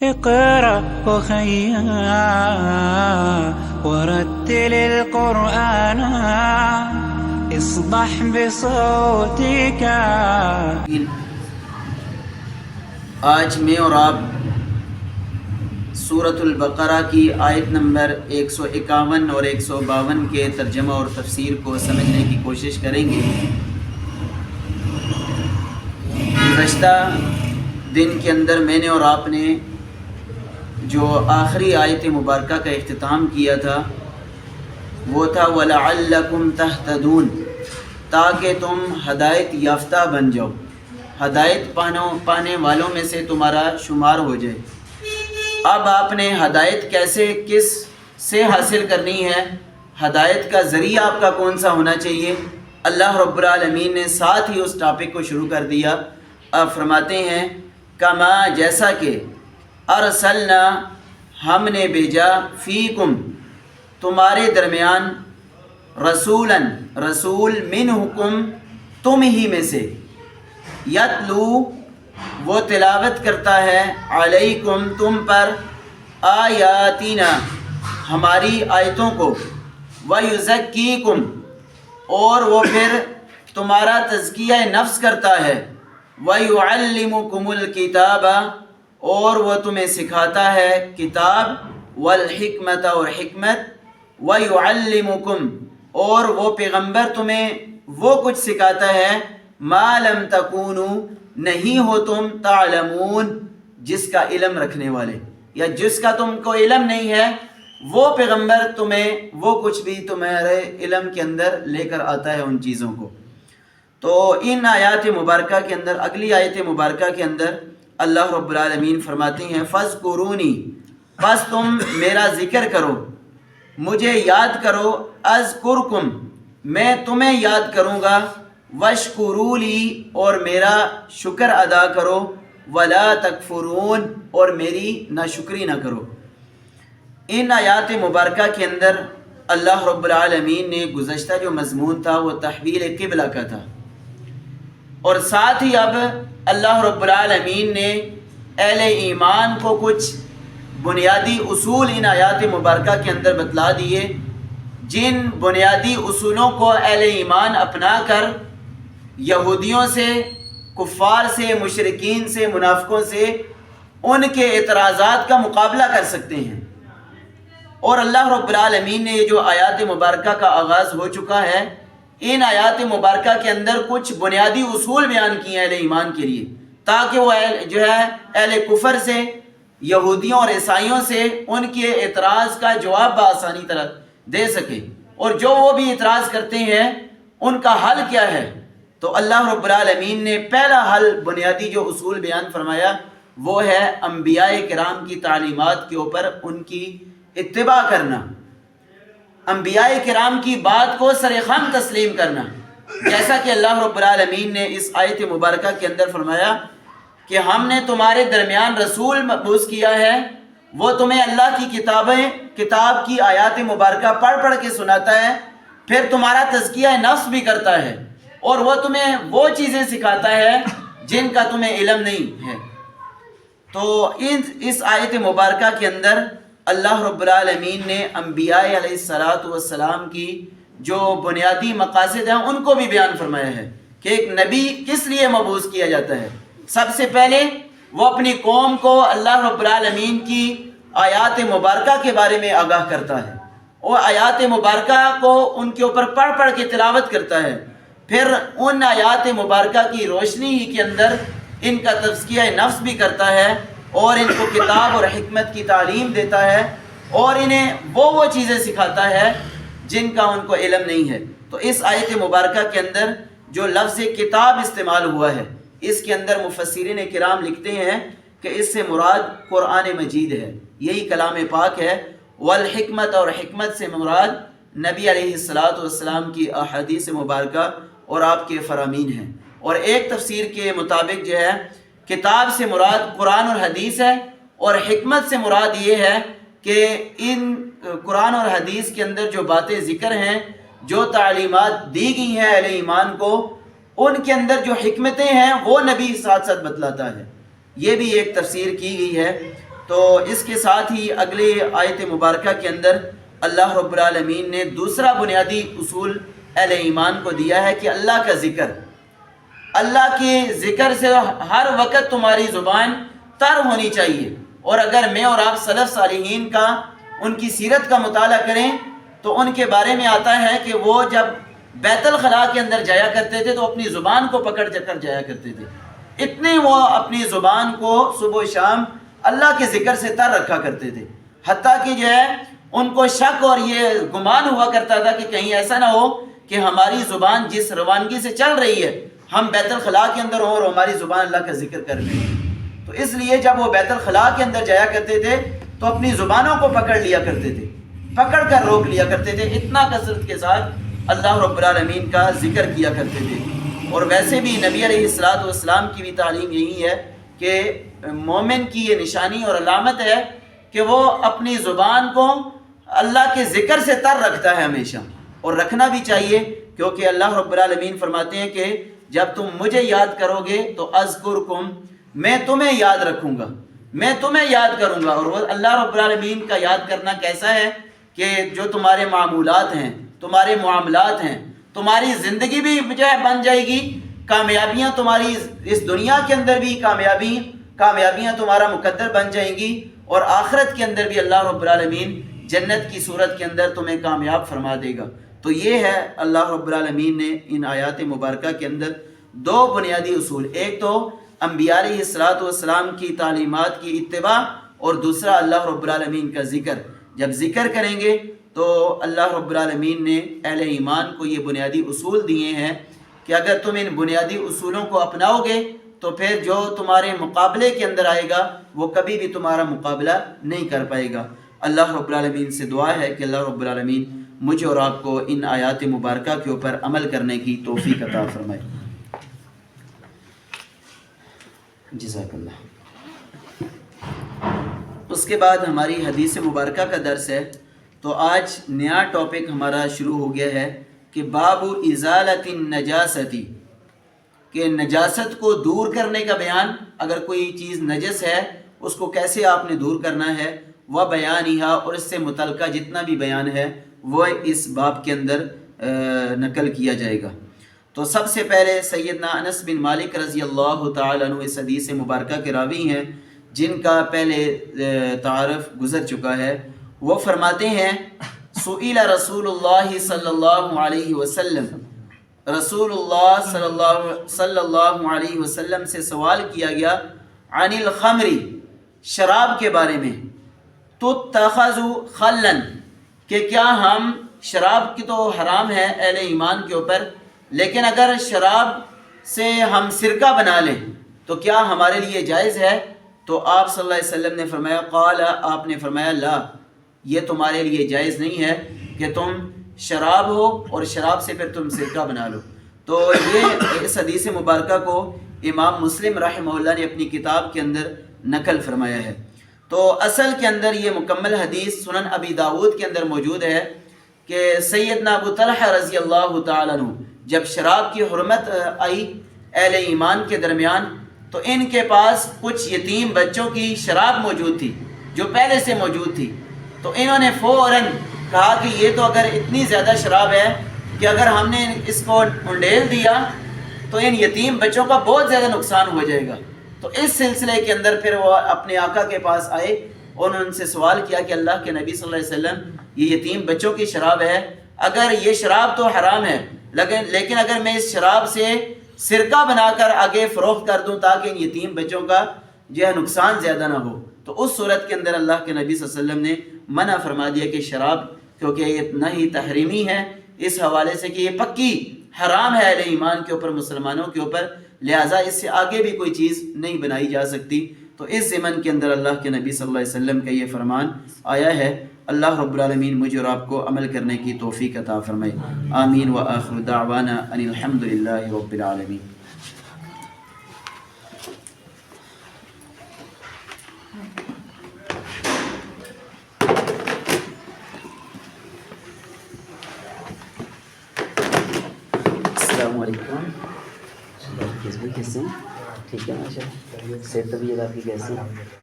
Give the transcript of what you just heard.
اقرأ أخيا ورتل القرآن اصبح بصوتك. آج میں اور آپ سورۃ البقرہ کی آیت نمبر 151 اور 152 کے ترجمہ اور تفسیر کو سمجھنے کی کوشش کریں گے. گزشتہ دن کے اندر میں نے اور آپ نے جو آخری آیت مبارکہ کا اختتام کیا تھا وہ تھا وَلَعَلَّكُمْ تَهْتَدُونَ، تاکہ تم ہدایت یافتہ بن جاؤ، ہدایت پانے والوں میں سے تمہارا شمار ہو جائے. اب آپ نے ہدایت کس سے حاصل کرنی ہے، ہدایت کا ذریعہ آپ کا کون سا ہونا چاہیے، اللہ رب العالمین نے ساتھ ہی اس ٹاپک کو شروع کر دیا. آپ فرماتے ہیں کما، جیسا کہ ارسلنا، ہم نے بھیجا، فیکم، تمہارے درمیان، رسولاً، رسول، منکم، تم ہی میں سے، یتلو، وہ تلاوت کرتا ہے، علیکم، تم پر، آیاتنا، ہماری آیتوں کو، ویزکیکم، اور وہ پھر تمہارا تزکیہ نفس کرتا ہے، ویعلمکم الکتاب، اور وہ تمہیں سکھاتا ہے کتاب، والحکمت، اور حکمت، ویعلمکم، اور وہ پیغمبر تمہیں وہ کچھ سکھاتا ہے، ما لم تکونوا، نہیں ہو تم، تعلمون، جس کا علم رکھنے والے، یا جس کا تم کو علم نہیں ہے وہ پیغمبر تمہیں وہ کچھ بھی تمہارے علم کے اندر لے کر آتا ہے ان چیزوں کو. تو ان آیات مبارکہ کے اندر، اگلی آیت مبارکہ کے اندر اللہ رب العالمین فرماتے ہیں فَاذْكُرُونِی، بس تم میرا ذکر کرو، مجھے یاد کرو، اذکرکم، میں تمہیں یاد کروں گا، واشکروا لی، اور میرا شکر ادا کرو، ولا تکفرون، اور میری ناشکری نہ کرو. ان آیات مبارکہ کے اندر اللہ رب العالمین نے گزشتہ جو مضمون تھا وہ تحویل قبلہ کا تھا، اور ساتھ ہی اب اللہ رب العالمین نے اہل ایمان کو کچھ بنیادی اصول ان آیات مبارکہ کے اندر بتلا دیے، جن بنیادی اصولوں کو اہل ایمان اپنا کر یہودیوں سے، کفار سے، مشرکین سے، منافقوں سے ان کے اعتراضات کا مقابلہ کر سکتے ہیں. اور اللہ رب العالمین نے یہ جو آیات مبارکہ کا آغاز ہو چکا ہے، ان آیات مبارکہ کے اندر کچھ بنیادی اصول بیان کیے ہیں اہل ایمان کے لیے، تاکہ وہ جو ہے اہل کفر سے، یہودیوں اور عیسائیوں سے ان کے اعتراض کا جواب بآسانی طرح دے سکے، اور جو وہ بھی اعتراض کرتے ہیں ان کا حل کیا ہے. تو اللہ رب العالمین نے پہلا حل، بنیادی جو اصول بیان فرمایا وہ ہے انبیاء کرام کی تعلیمات کے اوپر ان کی اتباع کرنا، انبیاء کرام کی بات کو سرخم تسلیم کرنا. جیسا کہ اللہ رب العالمین نے اس آیت مبارکہ کے اندر فرمایا کہ ہم نے تمہارے درمیان رسول مبعوث کیا ہے، وہ تمہیں اللہ کی کتاب کی آیات مبارکہ پڑھ کے سناتا ہے، پھر تمہارا تزکیہ نفس بھی کرتا ہے، اور وہ تمہیں وہ چیزیں سکھاتا ہے جن کا تمہیں علم نہیں ہے. تو اس آیت مبارکہ کے اندر اللہ رب العالمین نے انبیاء علیہ السلام کی جو بنیادی مقاصد ہیں ان کو بھی بیان فرمایا ہے کہ ایک نبی کس لیے مبعوث کیا جاتا ہے. سب سے پہلے وہ اپنی قوم کو اللہ رب العالمین کی آیات مبارکہ کے بارے میں آگاہ کرتا ہے، اور آیات مبارکہ کو ان کے اوپر پڑھ کے تلاوت کرتا ہے، پھر ان آیات مبارکہ کی روشنی ہی کے اندر ان کا تزکیہ نفس بھی کرتا ہے، اور ان کو کتاب اور حکمت کی تعلیم دیتا ہے، اور انہیں وہ چیزیں سکھاتا ہے جن کا ان کو علم نہیں ہے. تو اس آیت مبارکہ کے اندر جو لفظ کتاب استعمال ہوا ہے، اس کے اندر مفسرین کرام لکھتے ہیں کہ اس سے مراد قرآن مجید ہے، یہی کلام پاک ہے. والحکمت، اور حکمت سے مراد نبی علیہ السلام کی احادیث مبارکہ اور آپ کے فرامین ہیں. اور ایک تفسیر کے مطابق جو ہے کتاب سے مراد قرآن اور حدیث ہے، اور حکمت سے مراد یہ ہے کہ ان قرآن اور حدیث کے اندر جو باتیں ذکر ہیں، جو تعلیمات دی گئی ہیں اہل ایمان کو، ان کے اندر جو حکمتیں ہیں وہ نبی ساتھ بتلاتا ہے. یہ بھی ایک تفسیر کی گئی ہے تو اس کے ساتھ ہی اگلے آیت مبارکہ کے اندر اللہ رب العالمین نے دوسرا بنیادی اصول اہل ایمان کو دیا ہے کہ اللہ کا ذکر، اللہ کے ذکر سے ہر وقت تمہاری زبان تر ہونی چاہیے۔ اور اگر میں اور آپ سلف صالحین کا، ان کی سیرت کا مطالعہ کریں تو ان کے بارے میں آتا ہے کہ وہ جب بیت الخلاء کے اندر جایا کرتے تھے تو اپنی زبان کو پکڑ کر جایا کرتے تھے، اتنے وہ اپنی زبان کو صبح و شام اللہ کے ذکر سے تر رکھا کرتے تھے، حتیٰ کہ جو ہے ان کو شک اور یہ گمان ہوا کرتا تھا کہ کہیں ایسا نہ ہو کہ ہماری زبان جس روانگی سے چل رہی ہے ہم بیت الخلاء کے اندر ہوں اور ہماری زبان اللہ کا ذکر کر رہی ہے۔ تو اس لیے جب وہ بیت الخلاء کے اندر جایا کرتے تھے تو اپنی زبانوں کو پکڑ لیا کرتے تھے، پکڑ کر روک لیا کرتے تھے، اتنا کثرت کے ساتھ اللہ رب العالمین کا ذکر کیا کرتے تھے۔ اور ویسے بھی نبی علیہ السلام کی بھی تعلیم یہی ہے کہ مومن کی یہ نشانی اور علامت ہے کہ وہ اپنی زبان کو اللہ کے ذکر سے تر رکھتا ہے ہمیشہ، اور رکھنا بھی چاہیے، کیونکہ اللہ رب العالمین فرماتے ہیں کہ جب تم مجھے یاد کرو گے تو اذکرکم، میں تمہیں یاد رکھوں گا، میں تمہیں یاد کروں گا۔ اور وہ اللہ رب العالمین کا یاد کرنا کیسا ہے کہ جو تمہارے معمولات ہیں، تمہارے معاملات ہیں، تمہاری زندگی بھی جو ہے بن جائے گی، کامیابیاں تمہاری اس دنیا کے اندر بھی کامیابیاں تمہارا مقدر بن جائیں گی، اور آخرت کے اندر بھی اللہ رب العالمین جنت کی صورت کے اندر تمہیں کامیاب فرما دے گا۔ تو یہ ہے اللہ رب العالمین نے ان آیات مبارکہ کے اندر دو بنیادی اصول، ایک تو انبیاء علیہ السلام کی تعلیمات کی اتباع، اور دوسرا اللہ رب العالمین کا ذکر۔ جب ذکر کریں گے تو اللہ رب العالمین نے اہل ایمان کو یہ بنیادی اصول دیے ہیں کہ اگر تم ان بنیادی اصولوں کو اپناؤ گے تو پھر جو تمہارے مقابلے کے اندر آئے گا وہ کبھی بھی تمہارا مقابلہ نہیں کر پائے گا۔ اللہ رب العالمین سے دعا ہے کہ اللہ رب العالمین مجھے اور آپ کو ان آیات مبارکہ کے اوپر عمل کرنے کی توفیق عطا فرمائے۔ جزاک اللہ۔ اس کے بعد ہماری حدیث مبارکہ کا درس ہے، تو آج نیا ٹاپک ہمارا شروع ہو گیا ہے کہ باب ازالت النجاستی، کہ نجاست کو دور کرنے کا بیان، اگر کوئی چیز نجس ہے اس کو کیسے آپ نے دور کرنا ہے، وہ بیانیہا، اور اس سے متعلقہ جتنا بھی بیان ہے وہ اس باب کے اندر نقل کیا جائے گا۔ تو سب سے پہلے سیدنا انس بن مالک رضی اللہ تعالیٰ عنہ اس حدیث مبارکہ کے راوی ہیں، جن کا پہلے تعارف گزر چکا ہے۔ وہ فرماتے ہیں سئل رسول اللہ صلی اللہ علیہ وسلم، رسول اللہ صلی اللہ علیہ وسلم سے سوال کیا گیا عن الخمر، شراب کے بارے میں، تتخذ خلا، کہ کیا ہم، شراب کی تو حرام ہے اہل ایمان کے اوپر، لیکن اگر شراب سے ہم سرکہ بنا لیں تو کیا ہمارے لیے جائز ہے؟ تو آپ صلی اللہ علیہ وسلم نے فرمایا، قال، آپ نے فرمایا، لا، یہ تمہارے لیے جائز نہیں ہے کہ تم شراب ہو اور شراب سے پھر تم سرکہ بنا لو۔ تو یہ اس حدیث مبارکہ کو امام مسلم رحمہ اللہ نے اپنی کتاب کے اندر نقل فرمایا ہے۔ تو اصل کے اندر یہ مکمل حدیث سنن ابی داود کے اندر موجود ہے کہ سیدنا ابو طلحہ رضی اللہ تعالیٰ عنہ جب شراب کی حرمت آئی اہل ایمان کے درمیان، تو ان کے پاس کچھ یتیم بچوں کی شراب موجود تھی جو پہلے سے موجود تھی، تو انہوں نے فوراً کہا کہ یہ تو اگر اتنی زیادہ شراب ہے کہ اگر ہم نے اس کو انڈیل دیا تو ان یتیم بچوں کا بہت زیادہ نقصان ہو جائے گا۔ تو اس سلسلے کے اندر پھر وہ اپنے آقا کے پاس آئے اور ان سے سوال کیا کہ اللہ کے نبی صلی اللہ علیہ وسلم، یہ یتیم بچوں کی شراب ہے، اگر یہ شراب تو حرام ہے لیکن اگر میں اس شراب سے سرکہ بنا کر آگے فروخت کر دوں تاکہ ان یتیم بچوں کا جو ہے نقصان زیادہ نہ ہو، تو اس صورت کے اندر اللہ کے نبی صلی اللہ علیہ وسلم نے منع فرما دیا کہ شراب، کیونکہ یہ نہ ہی تحریمی ہے اس حوالے سے کہ یہ پکی حرام ہے اہل ایمان کے اوپر، مسلمانوں کے اوپر، لہٰذا اس سے آگے بھی کوئی چیز نہیں بنائی جا سکتی۔ تو اس ضمن کے اندر اللہ کے نبی صلی اللہ علیہ وسلم کا یہ فرمان آیا ہے۔ اللہ رب العالمین مجھے اور آپ کو عمل کرنے کی توفیق عطا فرمائے، آمین۔ وآخر دعوانا ان الحمد للہ رب العالمین۔ السلام علیکم، کیسے ہیں؟ ٹھیک ہے ماشاء اللہ، صحت طبیعت آپ کی کیسی ہے؟